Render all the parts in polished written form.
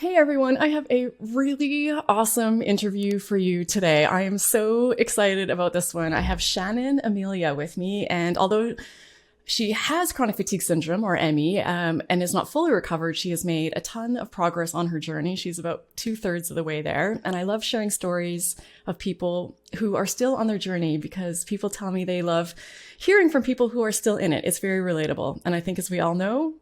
Hey everyone, I have a really awesome interview for you today. I am so excited about this one. I have Shannon Emilia with me, and although she has chronic fatigue syndrome, or ME, and is not fully recovered, she has made a ton of progress on her journey. She's about two-thirds of the way there, and I love sharing stories of people who are still on their journey because people tell me they love hearing from people who are still in it. It's very relatable, and I think as we all know,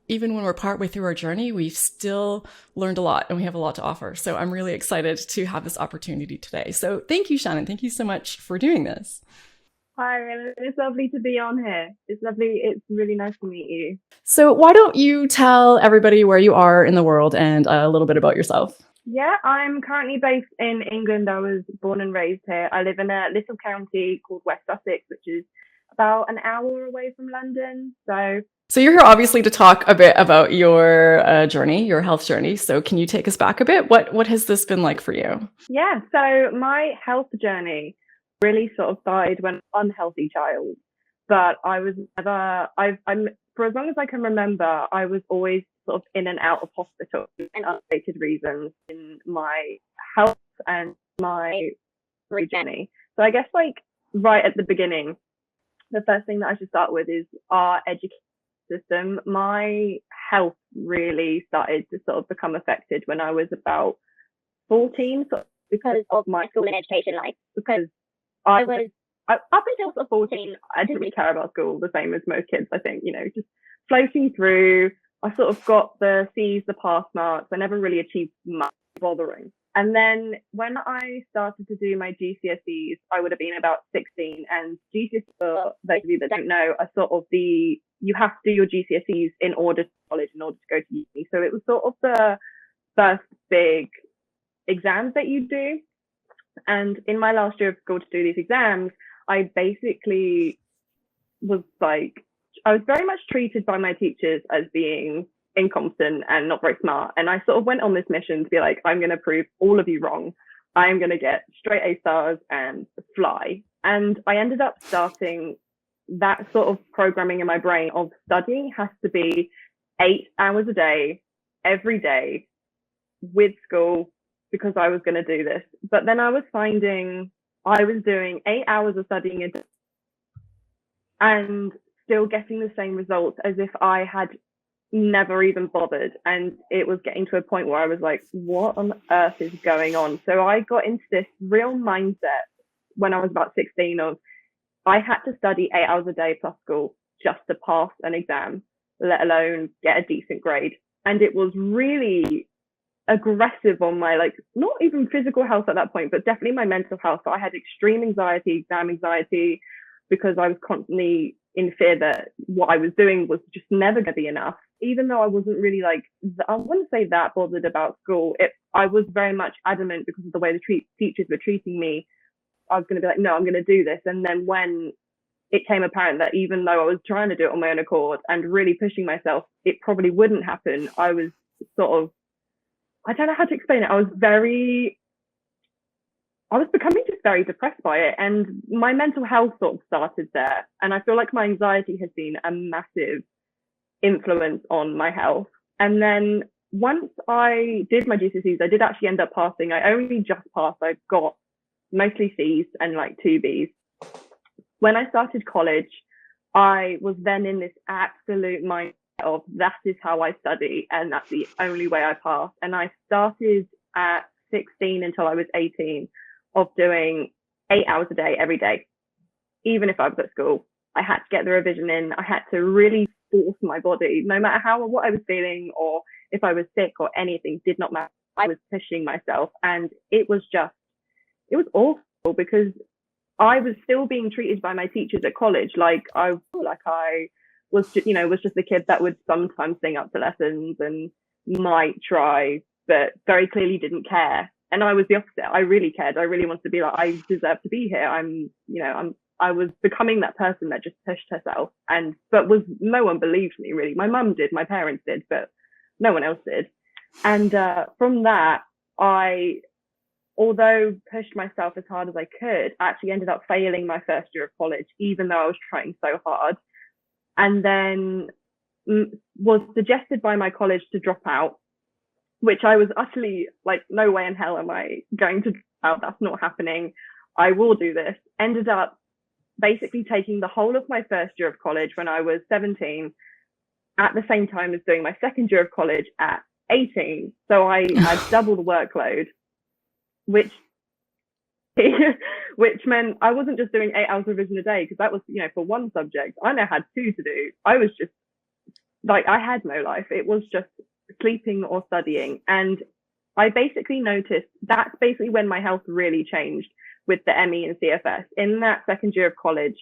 even when we're partway through our journey, we've still learned a lot and we have a lot to offer. So I'm really excited to have this opportunity today. So thank you, Shannon. Thank you so much for doing this. Hi, Raelan. It's lovely to be on here. It's lovely. It's really nice to meet you. So why don't you tell everybody where you are in the world and a little bit about yourself? Yeah, I'm currently based in England. I was born and raised here. I live in a little county called West Sussex, which is about an hour away from London. So you're here obviously to talk a bit about your journey, your health journey. So can you take us back a bit? What has this been like for you? Yeah, so my health journey really sort of started when I was an unhealthy child, but I was never, I'm, for as long as I can remember, I was always sort of in and out of hospital and unrelated reasons in my health and my journey. So I guess like right at the beginning, the first thing that I should start with is our education system. My health really started to sort of become affected when I was about 14, sort of because of my school and education life. Because up until sort of 14, I didn't really care about school the same as most kids, I think, just floating through. I sort of got the C's, the pass marks. I never really achieved much bothering. And then when I started to do my GCSEs, I would have been about 16. And GCSEs, for those of you that don't know, are sort of you have to do your GCSEs in order to college, in order to go to uni. So it was sort of the first big exams that you do. And in my last year of school to do these exams, I basically was like, I was very much treated by my teachers as being incompetent and not very smart. And I sort of went on this mission to be like, I'm going to prove all of you wrong. I'm going to get straight A stars and fly. And I ended up starting that sort of programming in my brain of studying has to be 8 hours a day, every day, with school, because I was going to do this. But then I was finding I was doing 8 hours of studying and still getting the same results as if I had never even bothered. And it was getting to a point where I was like, what on earth is going on? So I got into this real mindset when I was about 16 of I had to study 8 hours a day plus school just to pass an exam, let alone get a decent grade. And it was really aggressive on my, like, not even physical health at that point, but definitely my mental health. So I had extreme anxiety, exam anxiety, because I was constantly in fear that what I was doing was just never going to be enough. Even though I wasn't really like, I wouldn't say that bothered about school. I was very much adamant because of the way the teachers were treating me. I was going to be like, no, I'm going to do this. And then when it came apparent that even though I was trying to do it on my own accord and really pushing myself, it probably wouldn't happen. I was sort of, I don't know how to explain it. I was becoming just very depressed by it. And my mental health sort of started there. And I feel like my anxiety has been a massive influence on my health. And then once I did my GCSEs, I did actually end up passing. I only just passed. I got mostly C's and like two B's. When I started college, I was then in this absolute mindset of that is how I study and that's the only way I pass. And I started at 16 until I was 18 of doing 8 hours a day every day. Even if I was at school, I had to get the revision in. I had to really force my body, no matter how or what I was feeling or if I was sick or anything, did not matter. I was pushing myself, and it was awful because I was still being treated by my teachers at college like I was just the kid that would sometimes sing up to lessons and might try, but very clearly didn't care. And I was the opposite. I really cared. I really wanted to be like, I deserve to be here. I was becoming that person that just pushed herself, but no one believed me really. My mum did, my parents did, but no one else did. And from that, although pushed myself as hard as I could, I actually ended up failing my first year of college, even though I was trying so hard. And then was suggested by my college to drop out which I was utterly like, no way in hell am I going to out. That's not happening. I will do this. Ended up basically taking the whole of my first year of college when I was 17 at the same time as doing my second year of college at 18. So I had double the workload, which which meant I wasn't just doing 8 hours revision a day, because that was, for one subject. I now had two to do. I was just like, I had no life. It was just sleeping or studying. And I basically noticed that's basically when my health really changed with the ME and CFS. In that second year of college,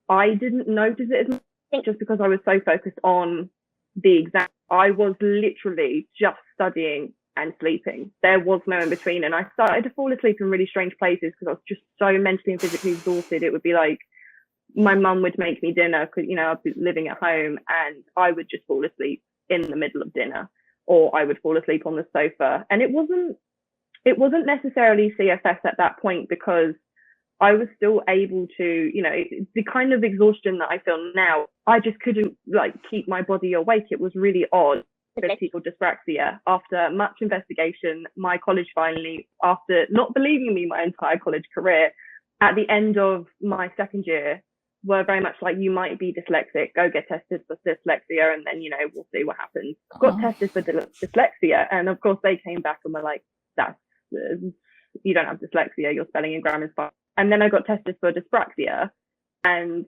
I didn't notice it as much just because I was so focused on the exam. I was literally just studying and sleeping. There was no in between. And I started to fall asleep in really strange places because I was just so mentally and physically exhausted. It would be like my mum would make me dinner because, I'd be living at home, and I would just fall asleep in the middle of dinner, or I would fall asleep on the sofa. And it wasn't necessarily CFS at that point, because I was still able to, the kind of exhaustion that I feel now, I just couldn't keep my body awake. It was really odd. Or dyspraxia. After much investigation, my college finally, after not believing me my entire college career, at the end of my second year, were very much like, you might be dyslexic, go get tested for dyslexia, and then, we'll see what happens. Got tested for dyslexia, and of course they came back and were like, you don't have dyslexia, your spelling and grammar is fine. And then I got tested for dyspraxia, and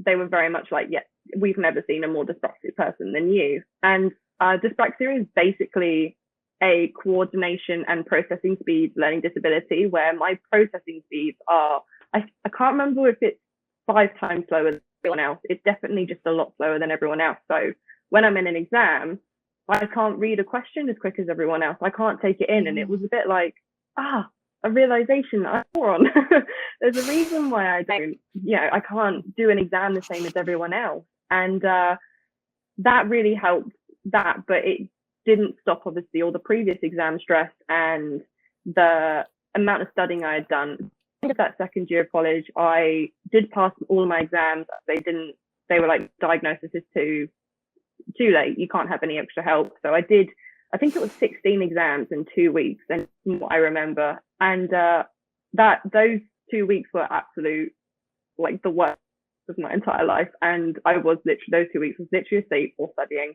they were very much like, yeah, we've never seen a more dyspraxic person than you. And dyspraxia is basically a coordination and processing speed learning disability, where my processing speeds are, I can't remember if it's 5 times slower than everyone else. It's definitely just a lot slower than everyone else. So when I'm in an exam, I can't read a question as quick as everyone else. I can't take it in. And it was a bit like, a realization that I'm moron. There's a reason why I can't do an exam the same as everyone else. And that really helped that, but it didn't stop, obviously, all the previous exam stress and the amount of studying I had done. End of that second year of college, I did pass all of my exams. They were like, diagnosis is too late, you can't have any extra help. So I think it was 16 exams in 2 weeks, and what I remember. And those 2 weeks were absolute, like, the worst of my entire life. And those 2 weeks was literally asleep or studying.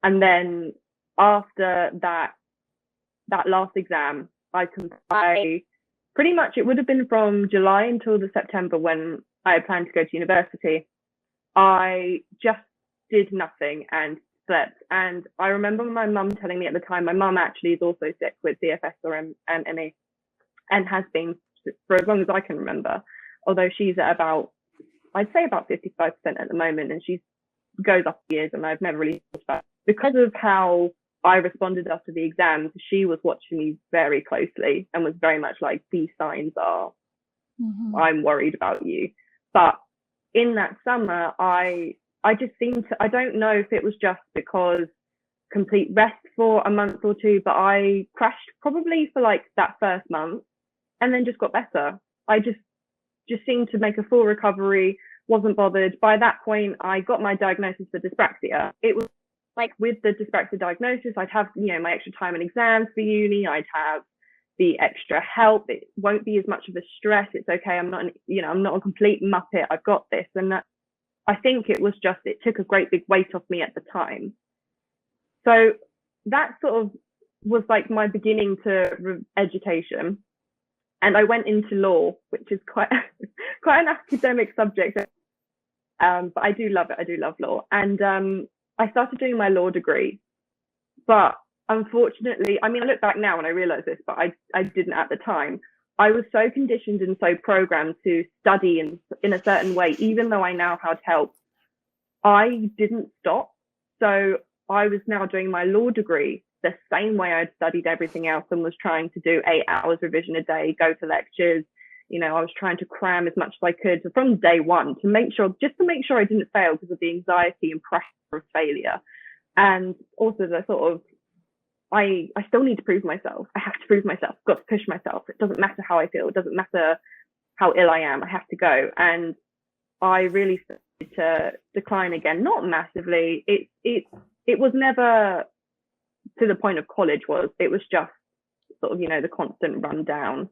And then after that last exam, I pretty much, it would have been from July until the September when I had planned to go to university. I just did nothing and slept. And I remember my mum telling me at the time, my mum actually is also sick with CFS and ME, and has been for as long as I can remember, although she's at I'd say about 55% at the moment, and she goes up years, and I've never really thought about it. Because of how I responded after the exams, she was watching me very closely and was very much like, these signs are, I'm worried about you. But in that summer, I just seemed to, I don't know if it was just because complete rest for a month or two, but I crashed probably for like that first month and then just got better. I just seemed to make a full recovery, wasn't bothered. By that point, I got my diagnosis for dyspraxia. It was like, with the dyspraxia diagnosis, I'd have, my extra time in exams for uni, I'd have the extra help. It won't be as much of a stress. It's okay. I'm not a complete muppet. I've got this. And that, I think it took a great big weight off me at the time. So that sort of was like my beginning to education. And I went into law, which is quite an academic subject. But I do love it. I do love law. And I started doing my law degree. But unfortunately, I look back now and I realize this, but I didn't at the time. I was so conditioned and so programmed to study in a certain way, even though I now had help, I didn't stop. So I was now doing my law degree the same way I'd studied everything else, and was trying to do 8 hours revision a day, go to lectures. I was trying to cram as much as I could from day one to make sure I didn't fail, because of the anxiety and pressure of failure. And also the sort of, I still need to prove myself. I have to prove myself. I've got to push myself. It doesn't matter how I feel. It doesn't matter how ill I am. I have to go. And I really started to decline again. Not massively. It was never to the point of college it was just sort of, the constant rundown.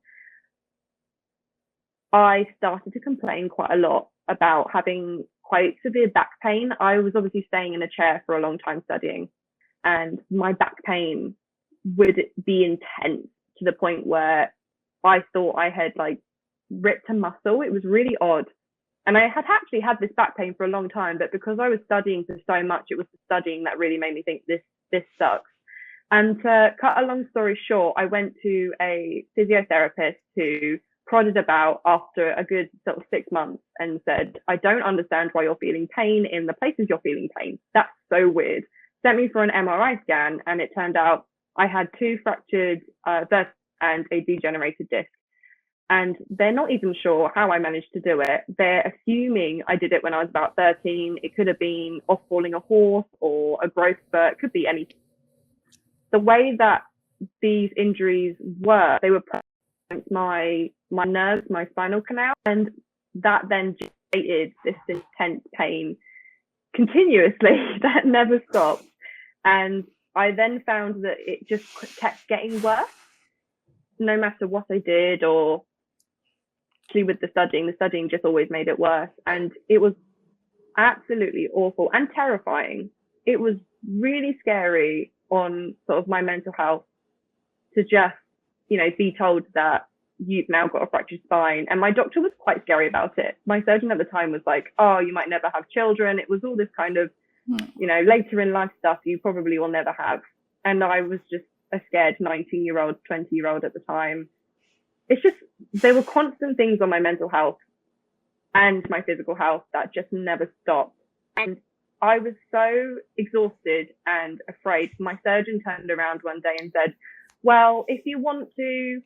I started to complain quite a lot about having quite severe back pain. I was obviously staying in a chair for a long time studying, and my back pain would be intense to the point where I thought I had like ripped a muscle. It was really odd. And I had actually had this back pain for a long time, but because I was studying for so much, it was the studying that really made me think this sucks. And to cut a long story short, I went to a physiotherapist who prodded about after a good sort of 6 months and said, I don't understand why you're feeling pain in the places you're feeling pain. That's so weird. Sent me for an MRI scan, and it turned out I had 2 fractured vertebrae and a degenerated disc. And they're not even sure how I managed to do it. They're assuming I did it when I was about 13. It could have been off falling a horse or a growth spurt. It could be anything. The way that these injuries were, they were against my nerves, my spinal canal, and that then generated this intense pain continuously that never stopped. And I then found that it just kept getting worse, no matter what I did, or actually with the studying just always made it worse. And it was absolutely awful and terrifying. It was really scary on sort of my mental health to just, be told that you've now got a fractured spine. And my doctor was quite scary about it. My surgeon at the time was like, oh, you might never have children. It was all this kind of, later in life stuff you probably will never have. And I was just a scared 19-year-old, 20-year-old at the time. It's just, there were constant things on my mental health and my physical health that just never stopped. And I was so exhausted and afraid. My surgeon turned around one day and said, well, if you want to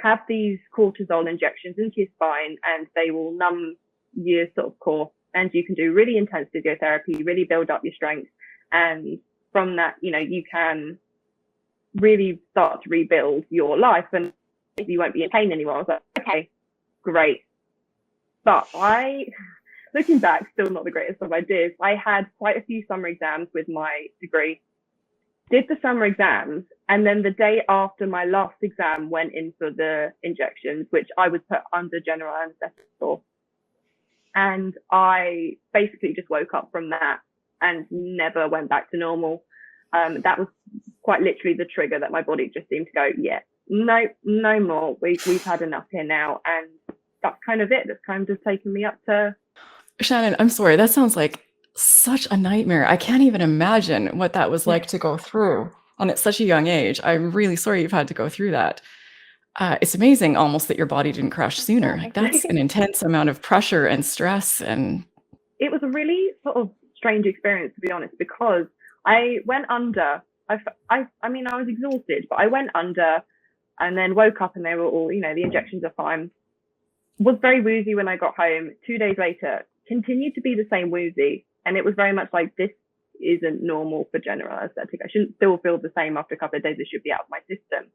have these cortisol injections into your spine and they will numb your sort of core, and you can do really intense physiotherapy, really build up your strength. And from that, you can really start to rebuild your life and you won't be in pain anymore. I was like, okay, great. But looking back, still not the greatest of ideas. I had quite a few summer exams with my degree, did the summer exams, and then the day after my last exam went in for the injections, which I was put under general anesthetic for. And I basically just woke up from that and never went back to normal. That was quite literally the trigger that my body just seemed to go, yeah, no more. We've had enough here now. And that's kind of it. That's kind of taken me up to. Shannon, I'm sorry. That sounds like such a nightmare. I can't even imagine what that was like to go through at such a young age. I'm really sorry you've had to go through that. It's amazing almost that your body didn't crash sooner. Like, that's an intense amount of pressure and stress. And it was a really sort of strange experience, to be honest, because I went under. I mean, I was exhausted, but I went under and then woke up and they were all, the injections are fine. Was very woozy when I got home. 2 days later, continued to be the same woozy. And it was very much like, this isn't normal for general anesthetic. I shouldn't still feel the same after a couple of days. It should be out of my system.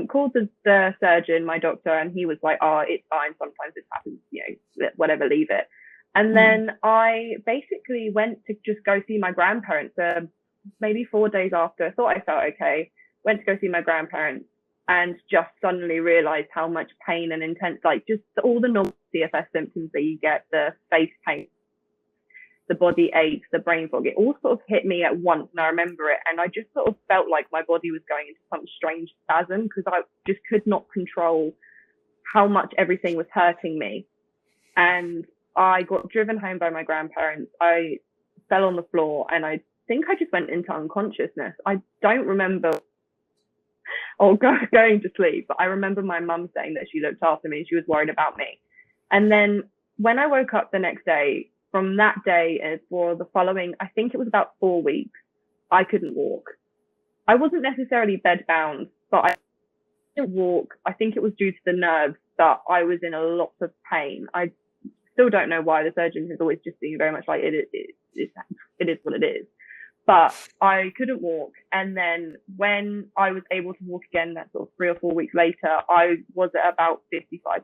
Called the surgeon, my doctor, and he was like, oh, it's fine. Sometimes this happens, whatever, leave it. And then I basically went to just go see my grandparents maybe 4 days after. I thought I felt okay. Went to go see my grandparents and just suddenly realized how much pain and intense, like just all the normal CFS symptoms that you get, the face pain, the body aches, the brain fog, it all sort of hit me at once. And I remember it. And I just sort of felt like my body was going into some strange spasm because I just could not control how much everything was hurting me. And I got driven home by my grandparents. I fell on the floor and I think I just went into unconsciousness. I don't remember going to sleep, but I remember my mum saying that she looked after me and she was worried about me. And then when I woke up the next day, from that day and for the following, I think it was about 4 weeks, I couldn't walk. I wasn't necessarily bedbound, but I couldn't walk. I think it was due to the nerves that I was in a lot of pain. I still don't know why. The surgeon has always just been very much like, it is what it is. But I couldn't walk. And then when I was able to walk again, that sort of 3 or 4 weeks later, I was at about 55%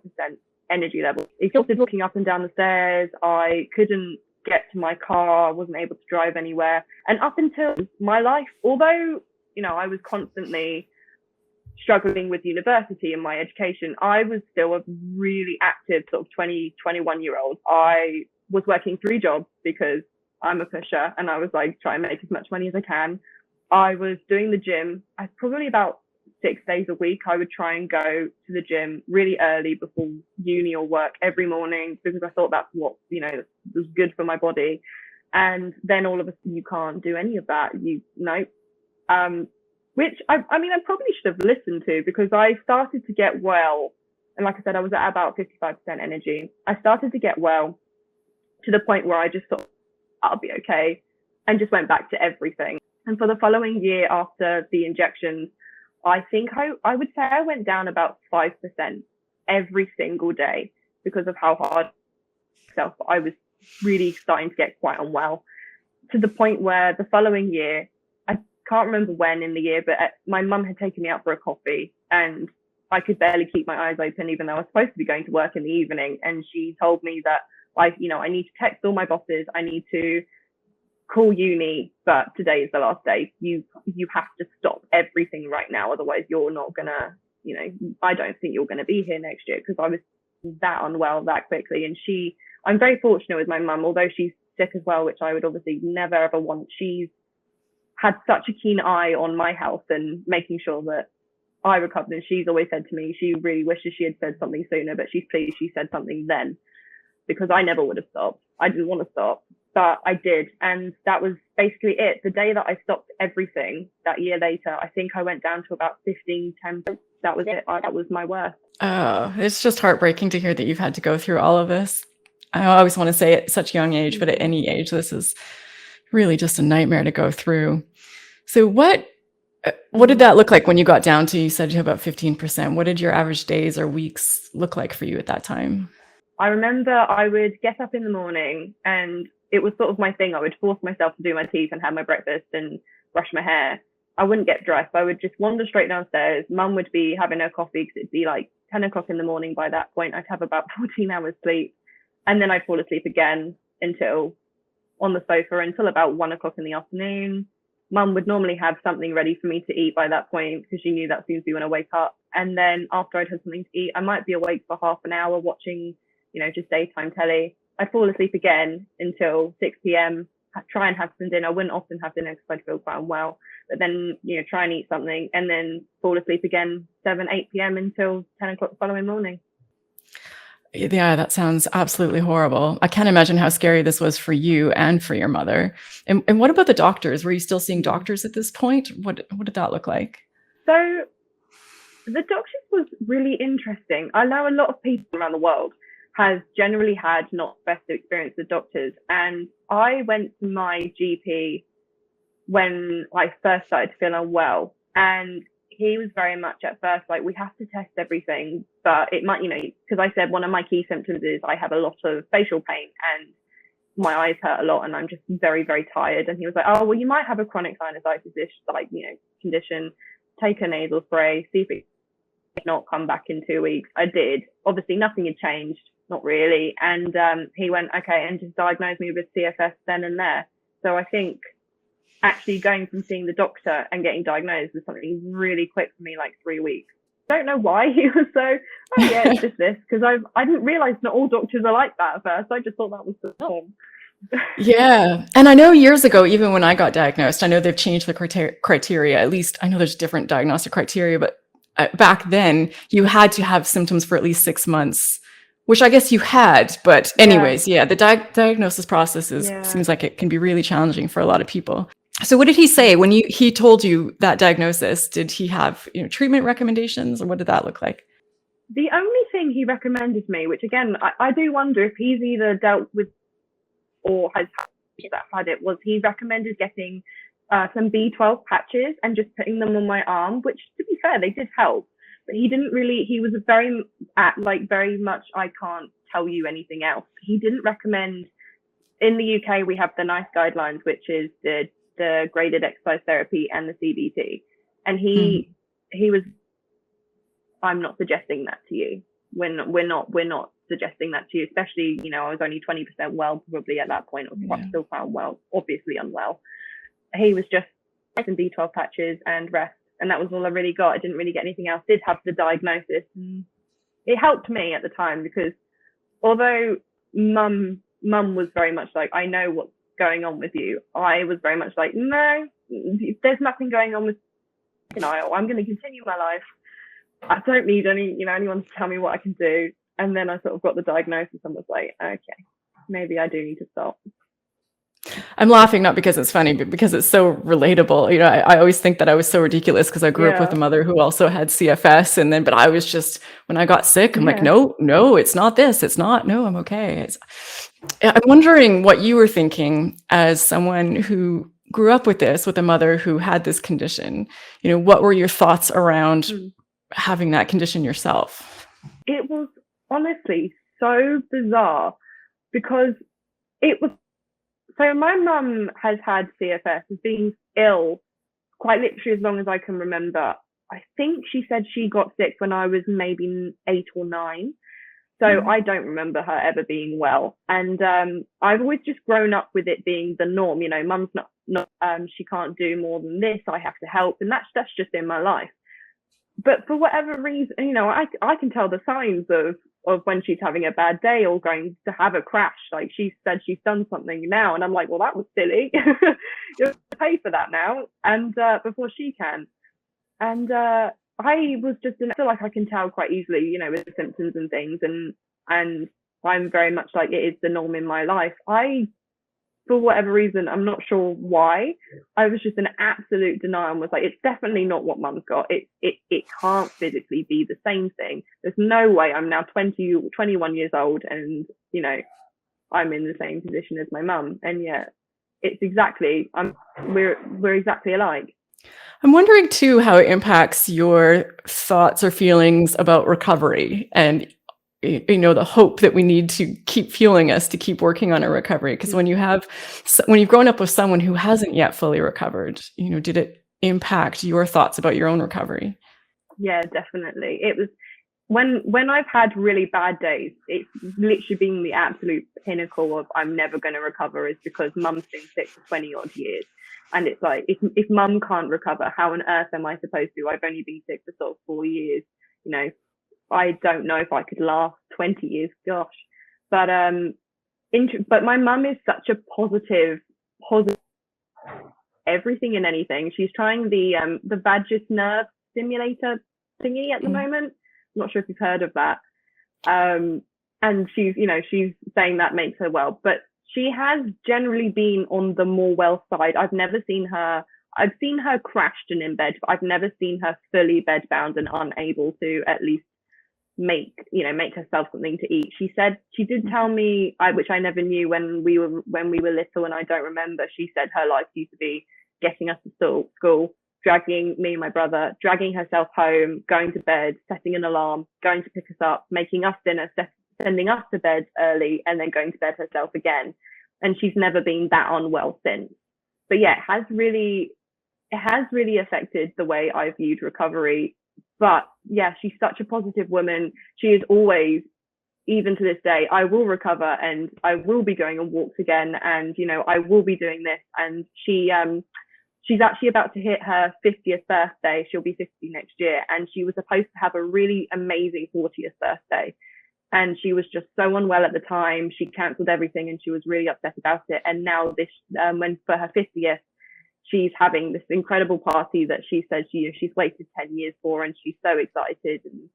energy level. Exhausted walking up and down the stairs. I couldn't get to my car, I wasn't able to drive anywhere. And up until my life, although, I was constantly struggling with university and my education, I was still a really active sort of 21-year-old. I was working 3 jobs because I'm a pusher, and I was like, try and make as much money as I can. I was doing the gym. I probably about 6 days a week, I would try and go to the gym really early before uni or work every morning, because I thought that's what, was good for my body. And then all of a sudden you can't do any of that. Which I probably should have listened to, because I started to get well. And like I said, I was at about 55% energy. I started to get well to the point where I just thought, I'll be okay, and just went back to everything. And for the following year after the injections, I think I would say I went down about 5% every single day because of how hard I was really starting to get quite unwell, to the point where the following year, I can't remember when in the year, but my mum had taken me out for a coffee, and I could barely keep my eyes open, even though I was supposed to be going to work in the evening. And she told me that I need to text all my bosses. I need to call uni, but today is the last day. You have to stop everything right now. Otherwise you're not gonna, I don't think you're gonna be here next year, because I was that unwell that quickly. And I'm very fortunate with my mum, although she's sick as well, which I would obviously never ever want. She's had such a keen eye on my health and making sure that I recovered. And she's always said to me, she really wishes she had said something sooner, but she's pleased she said something then, because I never would have stopped. I didn't want to stop, but I did. And that was basically it. The day that I stopped everything, that year later, I think I went down to about 15, 10. That was it. That was my worst. Oh, it's just heartbreaking to hear that you've had to go through all of this. I always want to say at such a young age, but at any age, this is really just a nightmare to go through. So what did that look like when you got down to, you said you have about 15%? What did your average days or weeks look like for you at that time? I remember I would get up in the morning, and it was sort of my thing. I would force myself to do my teeth and have my breakfast and brush my hair. I wouldn't get dressed. I would just wander straight downstairs. Mum would be having her coffee, because it'd be like 10 o'clock in the morning by that point. I'd have about 14 hours sleep, and then I'd fall asleep again on the sofa until about 1 o'clock in the afternoon. Mum would normally have something ready for me to eat by that point, because she knew that seems to be when I wake up. And then after I'd had something to eat, I might be awake for half an hour watching, just daytime telly. I'd fall asleep again until 6 p.m. I'd try and have some dinner. I wouldn't often have dinner because I'd feel quite unwell, but then, try and eat something, and then fall asleep again 7, 8 p.m. until 10 o'clock the following morning. Yeah, that sounds absolutely horrible. I can't imagine how scary this was for you and for your mother. And what about the doctors? Were you still seeing doctors at this point? What did that look like? So the doctors was really interesting. I know a lot of people around the world has generally had not best experience with doctors. And I went to my GP when I first started to feel unwell, and he was very much at first like, we have to test everything, but it might, because I said one of my key symptoms is I have a lot of facial pain and my eyes hurt a lot and I'm just very, very tired. And he was like, oh, well, you might have a chronic sinusitis, condition. Take a nasal spray, see if it not come back in 2 weeks. I did. Obviously, nothing had changed, not really. And he went, okay, and just diagnosed me with CFS then and there. So I think actually going from seeing the doctor and getting diagnosed was something really quick for me, like 3 weeks. I don't know why he was so, oh yeah, it's just this, because I didn't realize not all doctors are like that at first. I just thought that was the norm. Yeah. And I know years ago, even when I got diagnosed, I know they've changed the criteria. At least I know there's different diagnostic criteria, but back then you had to have symptoms for at least 6 months, which I guess you had. But anyways, the diagnosis process seems like it can be really challenging for a lot of people. So what did he say when he told you that diagnosis? Did he have treatment recommendations, or what did that look like? The only thing he recommended me, which again, I do wonder if he's either dealt with or has had it, was he recommended getting some B12 patches and just putting them on my arm, which, to be fair, they did help. But he didn't really, he was very much, I can't tell you anything else. He didn't recommend, in the UK, we have the NICE guidelines, which is the graded exercise therapy and the CBT. And he was, I'm not suggesting that to you. We're not suggesting that to you, especially, I was only 20% well probably at that point, or still found well, obviously unwell. He was just some B12 patches and rest, and that was all I really got. I didn't really get anything else. Did have the diagnosis. It helped me at the time, because although mum was very much like, I know what's going on with you, I was very much like, no, there's nothing going on with denial. I'm going to continue my life. I don't need anyone to tell me what I can do. And then I sort of got the diagnosis and was like, okay, maybe I do need to stop. I'm laughing not because it's funny, but because it's so relatable. I always think that I was so ridiculous because I grew up with a mother who also had CFS, but I was just, when I got sick, I'm like, no, it's not this. It's not, no, I'm okay. I'm wondering what you were thinking as someone who grew up with a mother who had this condition. What were your thoughts around having that condition yourself? It was honestly so bizarre, because it was, so my mum has had CFS, has been ill quite literally as long as I can remember. I think she said she got sick when I was maybe 8 or 9. So I don't remember her ever being well. And I've always just grown up with it being the norm. Mum's not she can't do more than this. I have to help. And that's just in my life. But for whatever reason, I can tell the signs of when she's having a bad day or going to have a crash. Like, she said she's done something now, and I'm like, well, that was silly. You have to pay for that now, and before she can. And I was just, I feel like I can tell quite easily, with the symptoms and things, and I'm very much like, it is the norm in my life. For whatever reason, I'm not sure why, I was just in absolute denial and was like, it's definitely not what mum's got. It can't physically be the same thing. There's no way. I'm now 21 years old, and, I'm in the same position as my mum. And yet it's exactly, we're exactly alike. I'm wondering too how it impacts your thoughts or feelings about recovery, and the hope that we need to keep fueling us to keep working on our recovery. Because when you've grown up with someone who hasn't yet fully recovered, did it impact your thoughts about your own recovery? Yeah, definitely. It was when I've had really bad days, it's literally been the absolute pinnacle of I'm never going to recover, is because mum's been sick for 20 odd years. And it's like, if mum can't recover, how on earth am I supposed to? I've only been sick for sort of 4 years, I don't know if I could last 20 years, gosh. But my mum is such a positive everything and anything. She's trying the vagus nerve stimulator thingy at the moment. I'm not sure if you've heard of that. And she's saying that makes her well, but she has generally been on the more well side. I've seen her crashed and in bed, but I've never seen her fully bedbound and unable to at least make herself something to eat. She did tell me, which I never knew when we were little, and I don't remember. She said her life used to be getting us to school, dragging me and my brother, dragging herself home, going to bed, setting an alarm, going to pick us up, making us dinner, sending us to bed early, and then going to bed herself again. And she's never been that unwell since. But yeah, it has really affected the way I viewed recovery. But yeah, she's such a positive woman. She is always, even to this day, I will recover, and I will be going on walks again, and I will be doing this. And she's actually about to hit her 50th birthday. She'll be 50 next year, and she was supposed to have a really amazing 40th birthday. And she was just so unwell at the time. She cancelled everything, and she was really upset about it. And now when for her 50th, she's having this incredible party that she said she's waited 10 years for, and she's so excited. And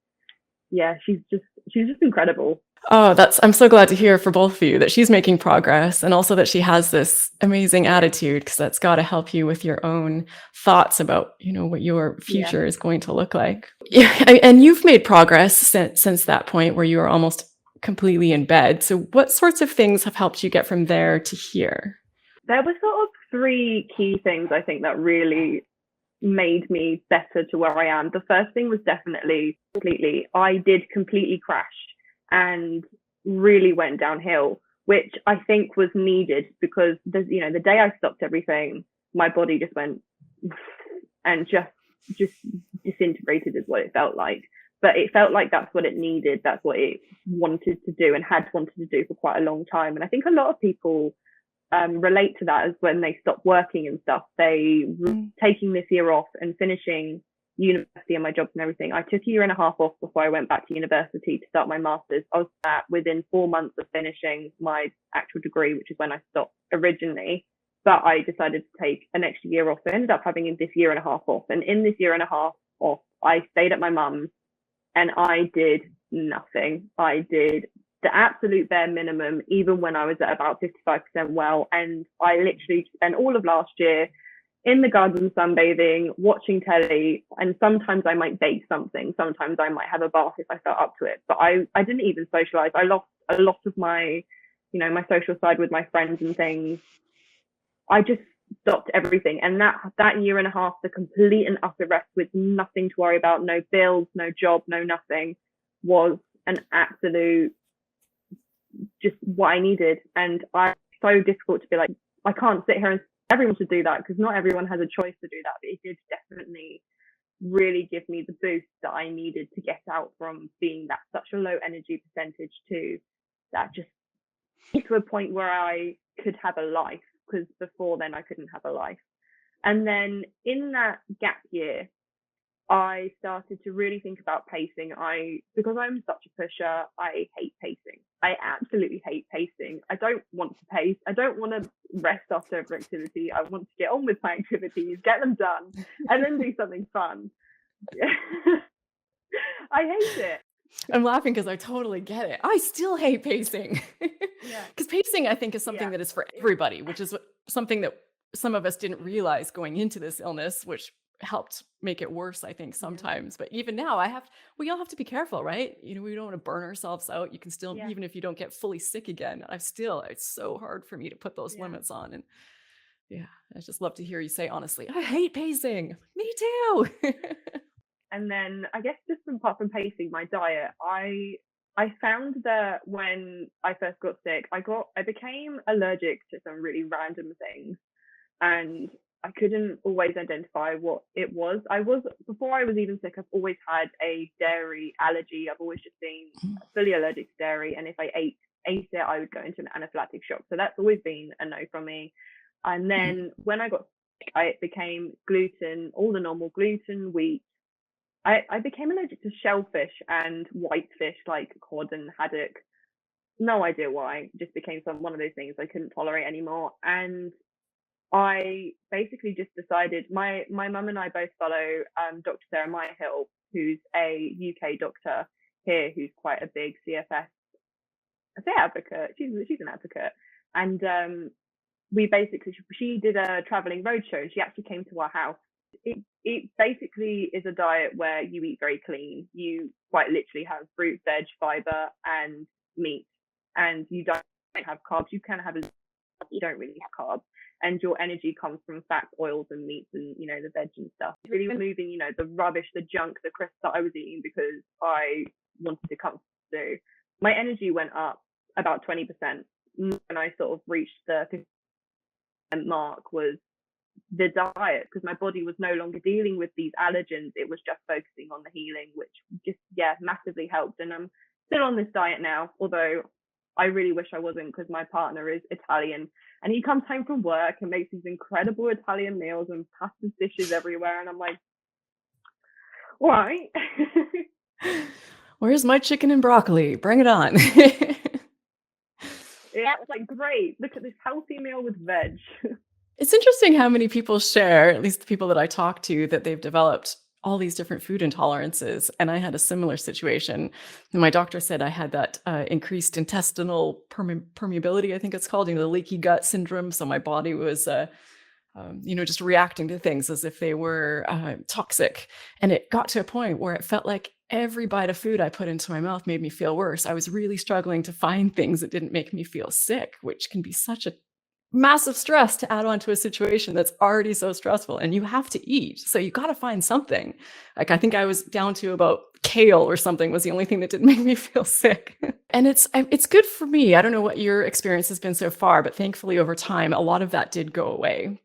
yeah, she's just incredible. Oh, I'm so glad to hear for both of you that she's making progress, and also that she has this amazing attitude, because that's got to help you with your own thoughts about, what your future is going to look like. Yeah, and you've made progress since that point where you are almost completely in bed. So what sorts of things have helped you get from there to here? There were sort of 3 key things I think that really made me better to where I am. The first thing was definitely I did completely crash and really went downhill, which I think was needed, because the day I stopped everything, my body just went and just disintegrated, is what it felt like. but it felt like that's what it needed. That's what it wanted to do and had wanted to do for quite a long time. And I think a lot of people relate to that as when they stop working and stuff, they taking this year off and finishing university and my jobs and everything. I took a year and a half off before I went back to university to start my master's. I was within 4 months of finishing my actual degree, which is when I stopped originally. But I decided to take an extra year off. So I ended up having this year and a half off. And in this year and a half off, I stayed at my mum's and I did nothing. I did the absolute bare minimum, even when I was at about 55% well. And I literally spent all of last year in the garden sunbathing, watching telly, and sometimes I might bake something. Sometimes I might have a bath if I felt up to it. But I didn't even socialize. I lost a lot of my, my social side with my friends and things. I just stopped everything. And that year and a half, the complete and utter rest with nothing to worry about, no bills, no job, no nothing, was an absolute just what I needed. And it's so difficult to be like, I can't sit here and everyone should do that, because not everyone has a choice to do that. But it did definitely really give me the boost that I needed to get out from being that such a low energy percentage to that, just to a point where I could have a life, because before then I couldn't have a life. And then in that gap year, I started to really think about pacing. Because I'm such a pusher, I hate pacing. I absolutely hate pacing. I don't want to pace. I don't want to rest after every activity. I want to get on with my activities, get them done, and then do something fun. I hate it. I'm laughing because I totally get it. I still hate pacing. Because pacing, I think, is something that is for everybody, which is something that some of us didn't realize going into this illness, which helped make it worse, I think, sometimes. But even now, we all have to be careful, right? We don't want to burn ourselves out. You can still, even if you don't get fully sick again, it's so hard for me to put those limits on. And I just love to hear you say, honestly, I hate pacing. Me too. And then I guess just apart from pacing, my diet, I found that when I first got sick, I became allergic to some really random things, and I couldn't always identify what it was. Before I was even sick, I've always had a dairy allergy. I've always just been fully allergic to dairy, and if I ate it, I would go into an anaphylactic shock. So that's always been a no from me. And then when I got sick, it became gluten, all the normal gluten, wheat. I became allergic to shellfish and whitefish like cod and haddock. No idea why. Just became one of those things I couldn't tolerate anymore. And I basically just decided, my mum and I both follow Dr. Sarah Myhill, who's a UK doctor here, who's quite a big CFS, I say advocate, she's an advocate. And she did a traveling roadshow, and she actually came to our house. It basically is a diet where you eat very clean. You quite literally have fruit, veg, fiber, and meat, and you don't have carbs. You can have, you don't really have carbs, and your energy comes from fats, oils, and meats, and the veg and stuff. Really removing the rubbish, the junk, the crisps that I was eating because I wanted to come through. My energy went up about 20% when I sort of reached the 50% mark. Was the diet, because my body was no longer dealing with these allergens. It was just focusing on the healing, which just massively helped. And I'm still on this diet now, although I really wish I wasn't, because my partner is Italian and he comes home from work and makes these incredible Italian meals and pasta dishes everywhere, and I'm like, all right. Where's my chicken and broccoli? Bring it on. It's like, great, look at this healthy meal with veg. It's interesting how many people share, at least the people that I talk to, that they've developed all these different food intolerances. And I had a similar situation. And my doctor said I had that increased intestinal permeability, I think it's called, the leaky gut syndrome. So my body was, just reacting to things as if they were toxic. And it got to a point where it felt like every bite of food I put into my mouth made me feel worse. I was really struggling to find things that didn't make me feel sick, which can be such a massive stress to add on to a situation that's already so stressful. And you have to eat, so you got to find something. Like, I think I was down to about kale or something was the only thing that didn't make me feel sick. And it's good for me. I don't know what your experience has been so far, but thankfully over time, a lot of that did go away.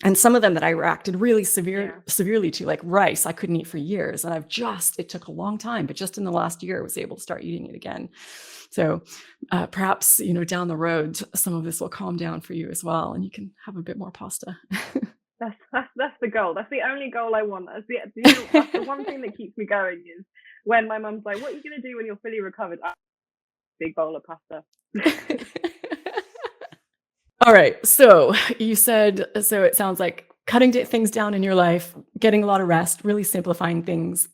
And some of them that I reacted really Yeah. severely to, like rice, I couldn't eat for years. And it took a long time, but just in the last year, I was able to start eating it again. So perhaps, down the road, some of this will calm down for you as well, and you can have a bit more pasta. That's the goal. That's the only goal I want. That's the one thing that keeps me going is when my mum's like, "What are you gonna do when you're fully recovered?" Big bowl of pasta. All right. So you said, so it sounds like cutting things down in your life, getting a lot of rest, really simplifying things,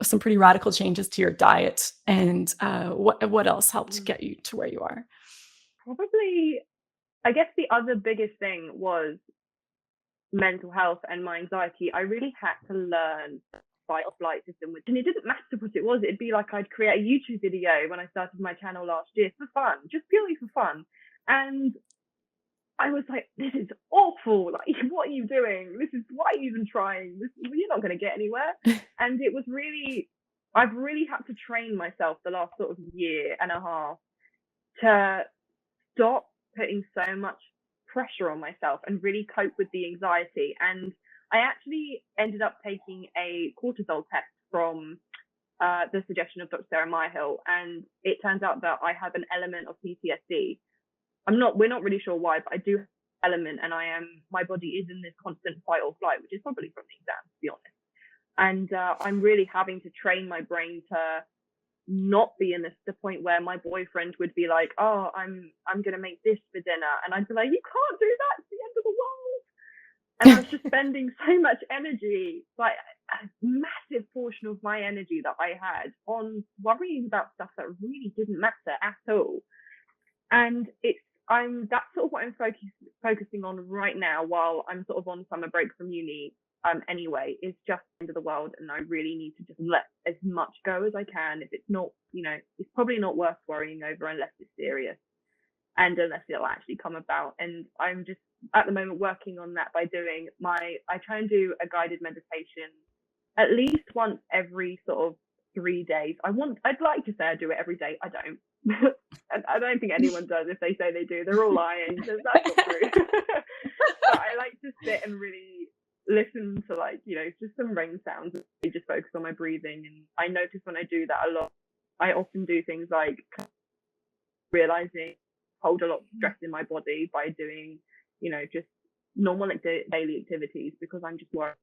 some pretty radical changes to your diet. And what else helped get you to where you are? Probably, I guess the other biggest thing was mental health and my anxiety. I really had to learn fight or flight system, and it didn't matter what it was. It'd be like I'd create a YouTube video when I started my channel last year for fun, just purely for fun. And I was like, this is awful. Like, what are you doing? Why are you even trying? You're not going to get anywhere. And it was really, I've really had to train myself the last sort of year and a half to stop putting so much pressure on myself and really cope with the anxiety. And I actually ended up taking a cortisol test from the suggestion of Dr. Sarah Myhill, and it turns out that I have an element of PTSD. We're not really sure why, but I do have an element, and my body is in this constant fight or flight, which is probably from the exam, to be honest. And I'm really having to train my brain to not be in the point where my boyfriend would be like, "Oh, I'm gonna make this for dinner," and I'd be like, "You can't do that, it's the end of the world." And I was just spending so much energy, like a massive portion of my energy that I had on worrying about stuff that really didn't matter at all. And that's sort of what I'm focusing on right now while I'm sort of on summer break from uni. Anyway, is just the end of the world, and I really need to just let as much go as I can. If it's not, it's probably not worth worrying over unless it's serious and unless it'll actually come about. And I'm just at the moment working on that by doing I try and do a guided meditation at least once every sort of 3 days. I'd like to say I do it every day. I don't. I don't think anyone does. If they say they do, they're all lying. That's not true. But I like to sit and really listen to, like, just some rain sounds and just focus on my breathing. And I notice when I do that a lot, I often do things like realizing hold a lot of stress in my body by doing, just normal daily activities, because I'm just worried.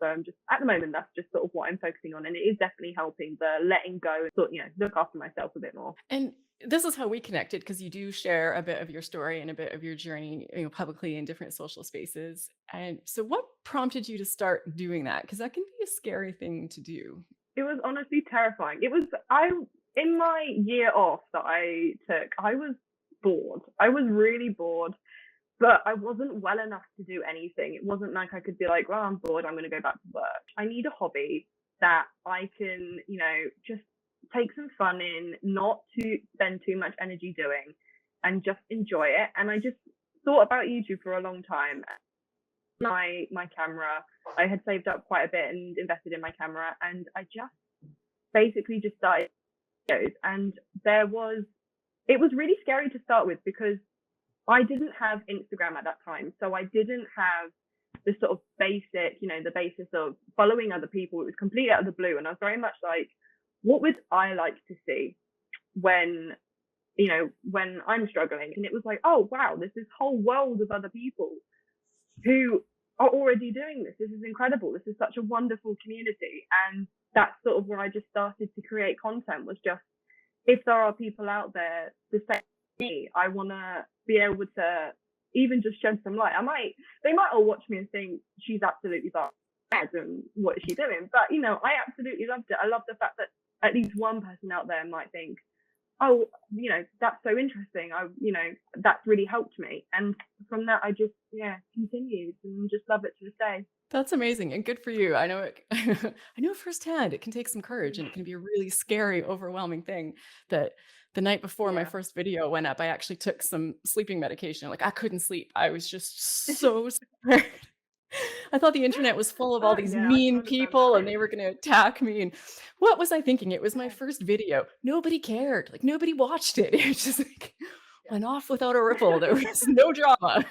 So I'm just, at the moment, that's just sort of what I'm focusing on. And it is definitely helping, the letting go and sort of, look after myself a bit more. And this is how we connected, because you do share a bit of your story and a bit of your journey, publicly in different social spaces. And so what prompted you to start doing that? Because that can be a scary thing to do. It was honestly terrifying. In my year off that I took, I was bored. I was really bored. But I wasn't well enough to do anything. It wasn't like I could be like, well, I'm bored, I'm going to go back to work. I need a hobby that I can, just take some fun in, not to spend too much energy doing, and just enjoy it. And I just thought about YouTube for a long time. My camera, I had saved up quite a bit and invested in my camera, and I just basically just started videos. And it was really scary to start with, because I didn't have Instagram at that time. So I didn't have the sort of basic, the basis of following other people. It was completely out of the blue. And I was very much like, what would I like to see when I'm struggling? And it was like, oh, wow, there's this whole world of other people who are already doing this. This is incredible. This is such a wonderful community. And that's sort of where I just started to create content, was just, if there are people out there the same as me, I want to be able to even just shed some light. They might all watch me and think she's absolutely bad and what is she doing? But I absolutely loved it. I love the fact that at least one person out there might think, oh, that's so interesting. That's really helped me. And from that, I just, continued and just love it to this day. That's amazing and good for you. I know I know firsthand it can take some courage, and it can be a really scary, overwhelming thing. That the night before my Yeah. first video went up, I actually took some sleeping medication. Like, I couldn't sleep. I was just so scared. I thought the internet was full of all these Yeah, I can mean understand people, that. and they were going to attack me. And what was I thinking? It was my first video. Nobody cared. Like, nobody watched it. It just like Yeah. went off without a ripple. There was no drama.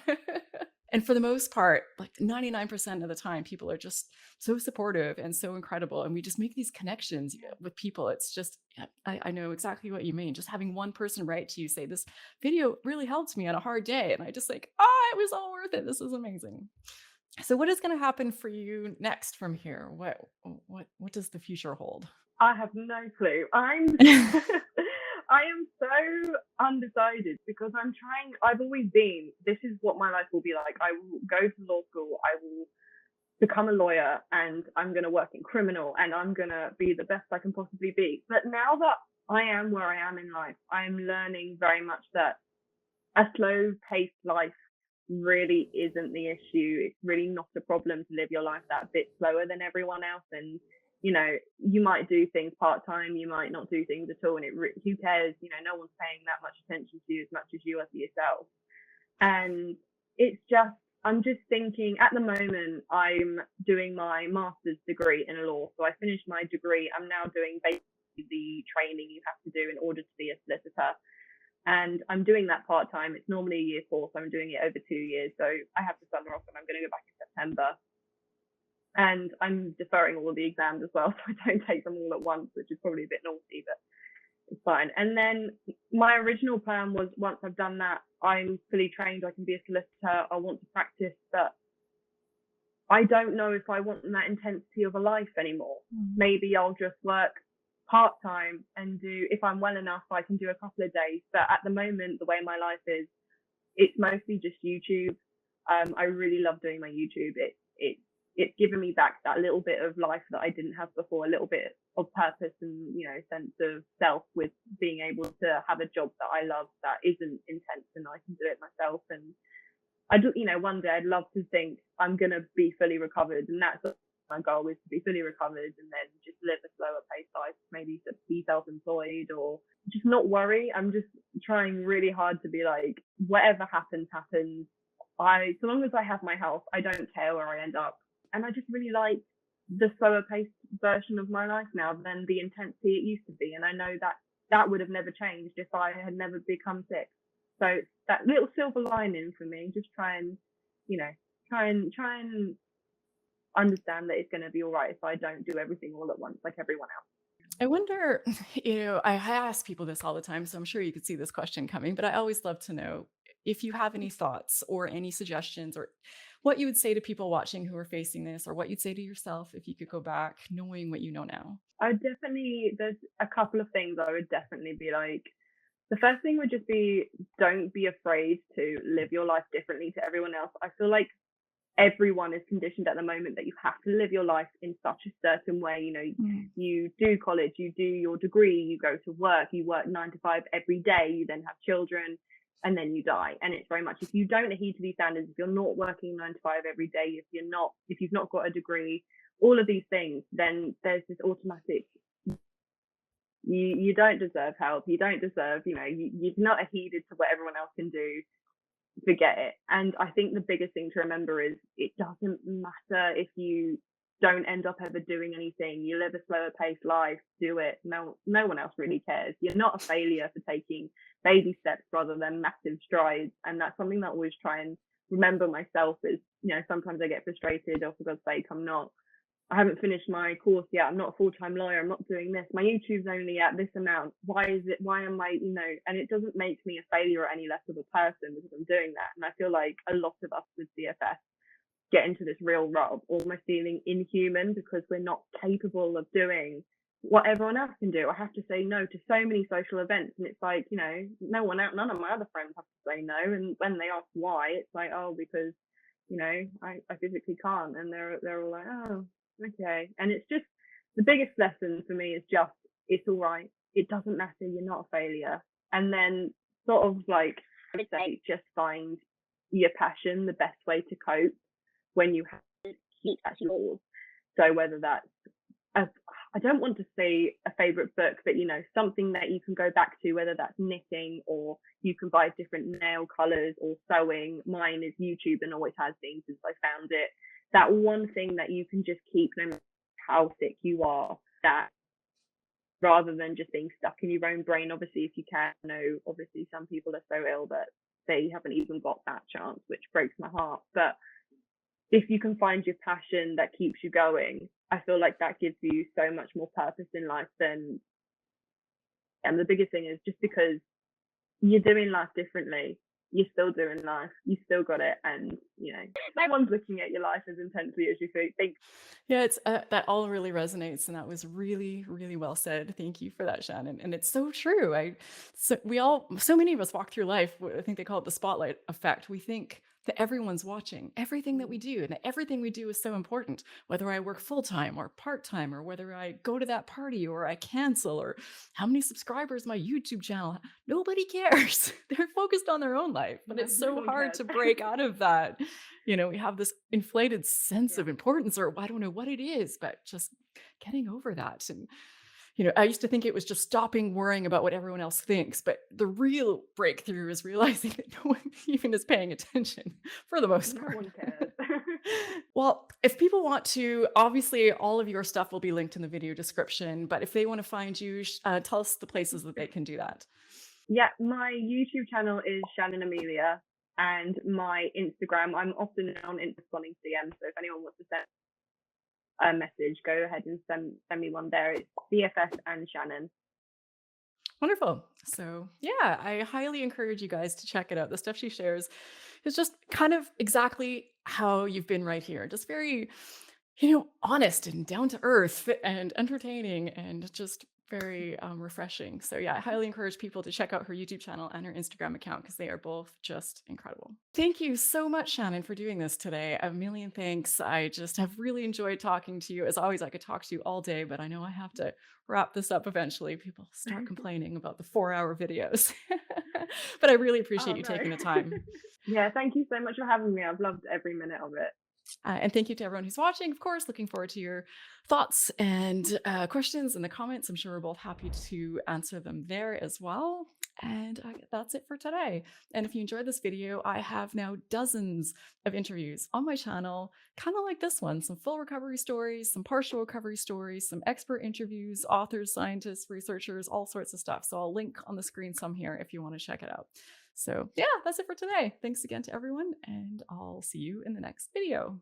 And for the most part, like 99% of the time, people are just so supportive and so incredible. And we just make these connections with people. It's just, yeah, I know exactly what you mean. Just having one person write to you say, this video really helped me on a hard day. And I just like, it was all worth it. This is amazing. So what is going to happen for you next from here? What does the future hold? I have no clue. I am so undecided because I've always been, this is what my life will be like. I will go to law school, I will become a lawyer, and I'm going to work in criminal, and I'm going to be the best I can possibly be. But now that I am where I am in life, I'm learning very much that a slow paced life really isn't the issue. It's really not a problem to live your life that bit slower than everyone else. And, you might do things part time, you might not do things at all. And who cares? No one's paying that much attention to you as much as you are to yourself. And I'm just thinking at the moment, I'm doing my master's degree in law. So I finished my degree. I'm now doing basically the training you have to do in order to be a solicitor. And I'm doing that part time. It's normally a year course. I'm doing it over 2 years. So I have the summer off and I'm going to go back in September. And I'm deferring all of the exams as well. So I don't take them all at once, which is probably a bit naughty, but it's fine. And then my original plan was once I've done that, I'm fully trained, I can be a solicitor, I want to practice, but I don't know if I want that intensity of a life anymore. Maybe I'll just work part-time and if I'm well enough, I can do a couple of days. But at the moment, the way my life is, it's mostly just YouTube. I really love doing my YouTube. It's given me back that little bit of life that I didn't have before, a little bit of purpose and, sense of self with being able to have a job that I love that isn't intense and I can do it myself. And I do, one day I'd love to think I'm going to be fully recovered. And that's my goal, is to be fully recovered and then just live a slower paced life, maybe to be self-employed or just not worry. I'm just trying really hard to be like, whatever happens, happens. So long as I have my health, I don't care where I end up. And I just really like the slower paced version of my life now than the intensity it used to be. And I know that would have never changed if I had never become sick. So that little silver lining for me, just try and understand that it's going to be all right if I don't do everything all at once like everyone else. I wonder, I ask people this all the time, so I'm sure you could see this question coming, but I always love to know if you have any thoughts or any suggestions or what you would say to people watching who are facing this, or what you'd say to yourself if you could go back knowing what you know now. There's a couple of things I would definitely be like. The first thing would just be, don't be afraid to live your life differently to everyone else. I feel like everyone is conditioned at the moment that you have to live your life in such a certain way. You do college, you do your degree, you go to work, you work 9 to 5 every day, you then have children, and then you die. And it's very much, if you don't adhere to these standards, if you're not working 9 to 5 every day, if you've not got a degree, all of these things, then there's this automatic, you don't deserve help, you don't deserve, you've not adhered to what everyone else can do, forget it. And I think the biggest thing to remember is it doesn't matter if you don't end up ever doing anything. You live a slower paced life, do it. No one else really cares. You're not a failure for taking baby steps rather than massive strides. And that's something that I always try and remember myself is, sometimes I get frustrated, oh, for God's sake, I haven't finished my course yet. I'm not a full-time lawyer. I'm not doing this. My YouTube's only at this amount. Why am I, and it doesn't make me a failure or any less of a person because I'm doing that. And I feel like a lot of us with CFS get into this real rut of almost feeling inhuman because we're not capable of doing what everyone else can do. I have to say no to so many social events. And it's like, none of my other friends have to say no. And when they ask why, it's like, oh, because, I physically can't. And they're all like, oh, okay. And it's just, the biggest lesson for me is just, it's all right. It doesn't matter. You're not a failure. And then sort of like, I would say, just find your passion, the best way to cope when you have to keep at yours. So whether that's, I don't want to say a favorite book, but something that you can go back to, whether that's knitting or you can buy different nail colors or sewing. Mine is YouTube and always has been since I found it. That one thing that you can just keep no matter how sick you are, that rather than just being stuck in your own brain. Obviously, if you can, obviously some people are so ill that they haven't even got that chance, which breaks my heart. But if you can find your passion that keeps you going, I feel like that gives you so much more purpose in life than, and the biggest thing is just because you're doing life differently, you're still doing life, you still got it, and no one's looking at your life as intensely as you think. Yeah, it's that all really resonates, and that was really, really well said. Thank you for that, Shannon. And it's so true. So many of us walk through life. I think they call it the spotlight effect. We think that everyone's watching everything that we do, and that everything we do is so important. Whether I work full time or part time, or whether I go to that party or I cancel, or how many subscribers my YouTube channel. Nobody cares. They're focused on their own life, but it's so hard to break out of that. We have this inflated sense of importance, or I don't know what it is, but just getting over that. And, I used to think it was just stopping worrying about what everyone else thinks, but the real breakthrough is realizing that no one even is paying attention for the most No part. one cares. Well, if people want to, obviously all of your stuff will be linked in the video description, but if they want to find you, tell us the places that they can do that. Yeah, my YouTube channel is Shannon Emilia, and my Instagram, I'm often on responding to DMs, so if anyone wants to send a message, go ahead and send me one there. It's CFS and Shannon. Wonderful. So yeah, I highly encourage you guys to check it out. The stuff she shares is just kind of exactly how you've been right here. Just very, honest and down to earth and entertaining and just very refreshing. So yeah, I highly encourage people to check out her YouTube channel and her Instagram account because they are both just incredible. Thank you so much, Shannon, for doing this today. A million thanks. I just have really enjoyed talking to you. As always, I could talk to you all day, but I know I have to wrap this up eventually. People start complaining about the 4-hour videos. But I really appreciate you taking the time. Yeah, thank you so much for having me. I've loved every minute of it. And thank you to everyone who's watching, of course. Looking forward to your thoughts and questions in the comments. I'm sure we're both happy to answer them there as well. And that's it for today. And if you enjoyed this video, I have now dozens of interviews on my channel, kind of like this one, some full recovery stories, some partial recovery stories, some expert interviews, authors, scientists, researchers, all sorts of stuff. So I'll link on the screen some here if you want to check it out. So yeah, that's it for today. Thanks again to everyone, and I'll see you in the next video.